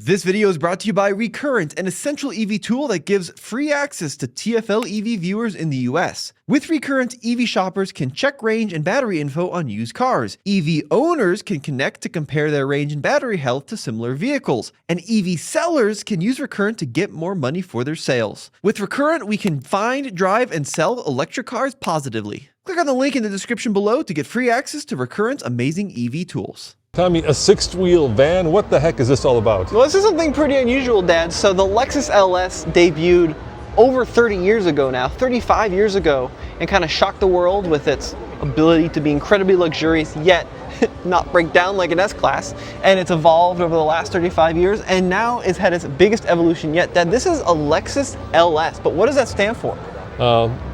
This video is brought to you by Recurrent, an essential EV tool that gives free access to TFL EV viewers in the US. With Recurrent, EV shoppers can check range and battery info on used cars. EV owners can connect to compare their range and battery health to similar vehicles. And EV sellers can use Recurrent to get more money for their sales. With Recurrent, we can find, drive, and sell electric cars positively. Click on the link in the description below to get free access to Recurrent's amazing EV tools. Tommy, a sixth-wheel van, what the heck is this all about? Well, this is something pretty unusual, Dad. So the Lexus LS debuted over 30 years ago now, 35 years ago, and kind of shocked the world with its ability to be incredibly luxurious, yet not break down like an S-Class. And it's evolved over the last 35 years, and now it's had its biggest evolution yet. Dad, this is a Lexus LS, but what does that stand for?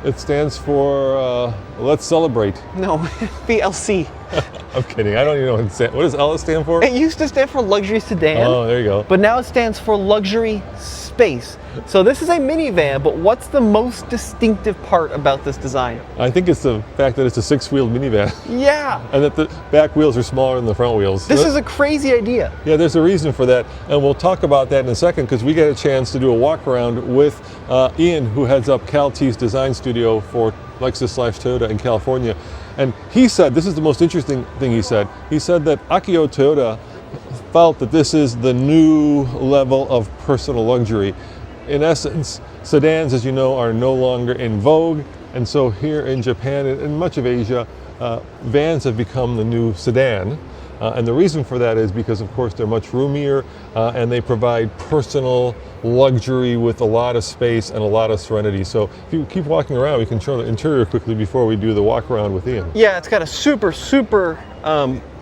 It stands for Let's Celebrate. No, BLC. I'm kidding. I don't even know what does LS stand for? It used to stand for luxury sedan. Oh, there you go. But now it stands for luxury space. So this is a minivan, but what's the most distinctive part about this design? I think it's the fact that it's a six-wheeled minivan. Yeah. And that the back wheels are smaller than the front wheels. This is a crazy idea. Yeah, there's a reason for that. And we'll talk about that in a second because we get a chance to do a walk around with Ian, who heads up CalT's design studio for Lexus/Toyota in California. And he said, this is the most interesting thing he said that Akio Toyoda felt that this is the new level of personal luxury. In essence, sedans, as you know, are no longer in vogue. And so here in Japan and much of Asia, vans have become the new sedan. And the reason for that is because, of course, they're much roomier and they provide personal luxury with a lot of space and a lot of serenity. So if you keep walking around, we can show the interior quickly before we do the walk around with Ian. Yeah, it's got a super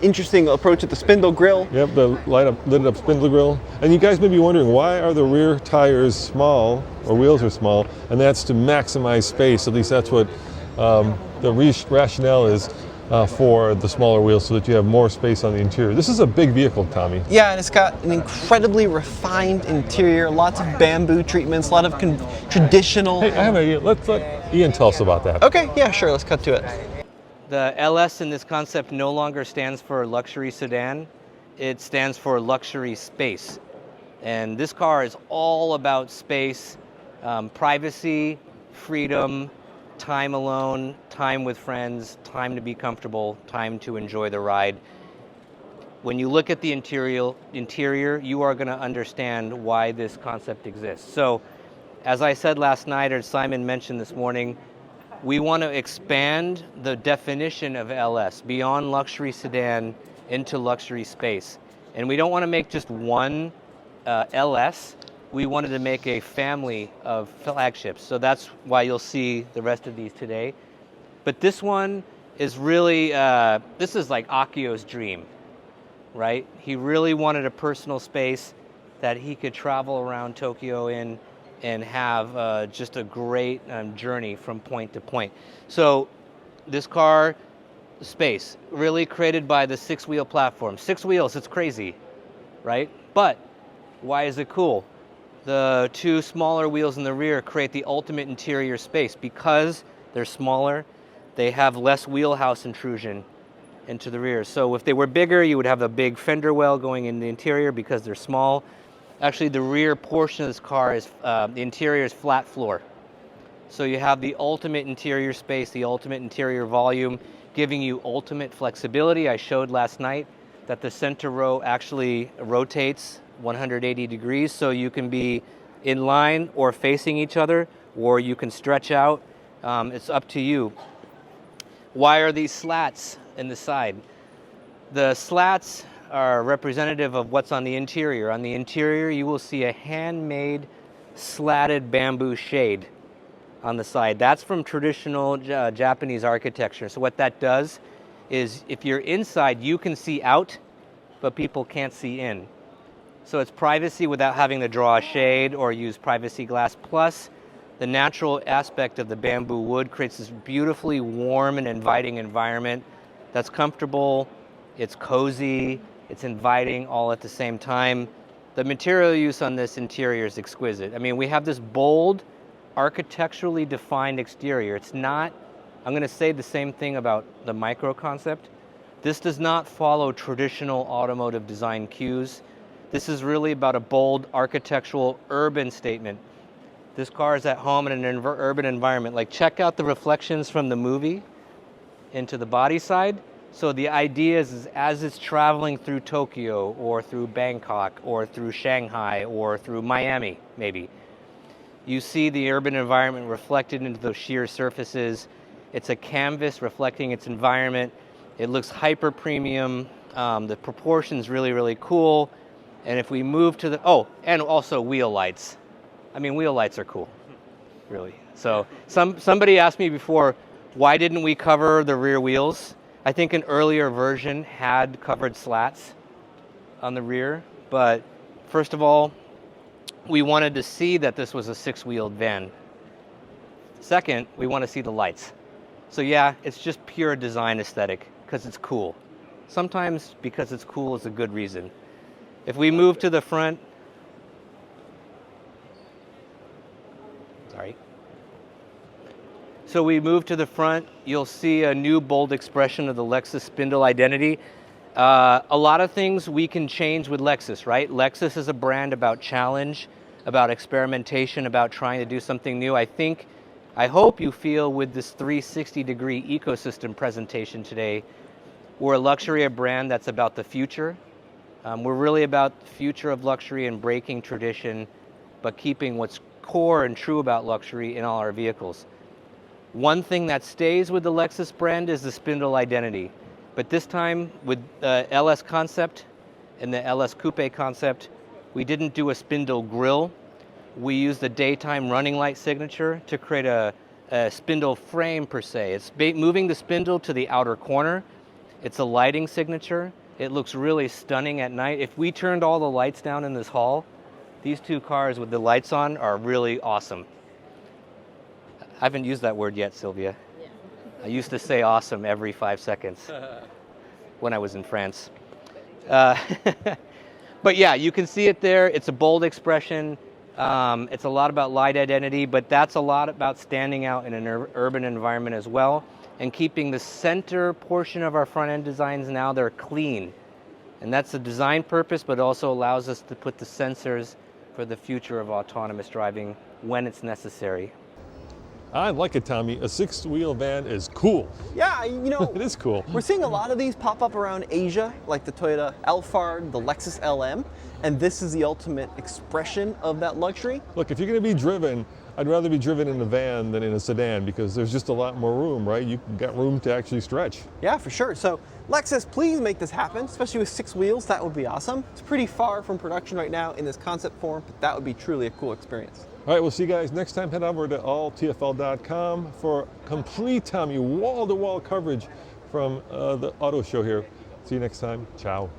interesting approach at the spindle grille. Yep, the lit up spindle grille. And you guys may be wondering, why are the rear tires small, or wheels are small? And that's to maximize space. At least that's what the rationale is. For the smaller wheels so that you have more space on the interior. This is a big vehicle, Tommy. Yeah, and it's got an incredibly refined interior, lots of bamboo treatments, a lot of traditional... Hey, I have an idea. Let's let Ian tell us about that. Okay, yeah, sure, let's cut to it. The LS in this concept no longer stands for luxury sedan, it stands for luxury space. And this car is all about space, privacy, freedom, time alone, time with friends, time to be comfortable, time to enjoy the ride. When you look at the interior, you are going to understand why this concept exists. So, as I said last night, or Simon mentioned this morning, we want to expand the definition of LS beyond luxury sedan into luxury space. And we don't want to make just one LS. We wanted to make a family of flagships. So that's why you'll see the rest of these today. But this one is really, this is like Akio's dream, right? He really wanted a personal space that he could travel around Tokyo in and have just a great journey from point to point. So this car, space, really created by the six-wheel platform. 6 wheels, it's crazy, right? But why is it cool? The two smaller wheels in the rear create the ultimate interior space. Because they're smaller, they have less wheelhouse intrusion into the rear. So if they were bigger, you would have a big fender well going in the interior. Because they're small, actually the rear portion of this car is, the interior is flat floor. So you have the ultimate interior space, the ultimate interior volume, giving you ultimate flexibility. I showed last night that the center row actually rotates 180 degrees, so you can be in line or facing each other, or you can stretch out. It's up to you. Why are these slats in the side? The slats are representative of what's on the interior. On the interior, you will see a handmade slatted bamboo shade on the side. That's from traditional Japanese architecture. So what that does is, if you're inside, you can see out, but people can't see in. So it's privacy without having to draw a shade or use privacy glass. Plus, the natural aspect of the bamboo wood creates this beautifully warm and inviting environment that's comfortable, it's cozy, it's inviting all at the same time. The material use on this interior is exquisite. I mean, we have this bold, architecturally defined exterior. It's not, I'm going to say the same thing about the micro concept. This does not follow traditional automotive design cues. This is really about a bold architectural urban statement. This car is at home in an urban environment. Like, check out the reflections from the movie into the body side. So the idea is as it's traveling through Tokyo or through Bangkok or through Shanghai or through Miami, maybe, you see the urban environment reflected into those sheer surfaces. It's a canvas reflecting its environment. It looks hyper premium. The proportion's really, really cool. And if we move to the, oh, and also wheel lights. I mean, wheel lights are cool, really. So somebody asked me before, why didn't we cover the rear wheels? I think an earlier version had covered slats on the rear, but first of all, we wanted to see that this was a 6-wheeled van. Second, we want to see the lights. So yeah, it's just pure design aesthetic because it's cool. Sometimes because it's cool is a good reason. If we move to the front, sorry. So we move to the front, you'll see a new bold expression of the Lexus spindle identity. A lot of things we can change with Lexus, right? Lexus is a brand about challenge, about experimentation, about trying to do something new. I hope you feel with this 360-degree ecosystem presentation today, we're a luxury brand that's about the future. We're really about the future of luxury and breaking tradition, but keeping what's core and true about luxury in all our vehicles. One thing that stays with the Lexus brand is the spindle identity. But this time with the LS concept and the LS Coupe concept, we didn't do a spindle grille. We used the daytime running light signature to create a spindle frame per se. It's moving the spindle to the outer corner. It's a lighting signature. It looks really stunning at night. If we turned all the lights down in this hall, these two cars with the lights on are really awesome. I haven't used that word yet, Sylvia. Yeah. I used to say awesome every 5 seconds when I was in France. But yeah, you can see it there. It's a bold expression. It's a lot about light identity, but that's a lot about standing out in an urban environment as well, and keeping the center portion of our front end designs now, they're clean. And that's the design purpose, but also allows us to put the sensors for the future of autonomous driving when it's necessary. I like it, Tommy. A 6-wheel van is cool. Yeah, It is cool. We're seeing a lot of these pop up around Asia, like the Toyota Alphard, the Lexus LM, and this is the ultimate expression of that luxury. Look, if you're going to be driven, I'd rather be driven in a van than in a sedan because there's just a lot more room, right? You've got room to actually stretch. Yeah, for sure. So Lexus, please make this happen, especially with 6 wheels. That would be awesome. It's pretty far from production right now in this concept form, but that would be truly a cool experience. All right, we'll see you guys next time. Head over to alltfl.com for complete, Tommy, wall-to-wall coverage from the auto show here. See you next time. Ciao.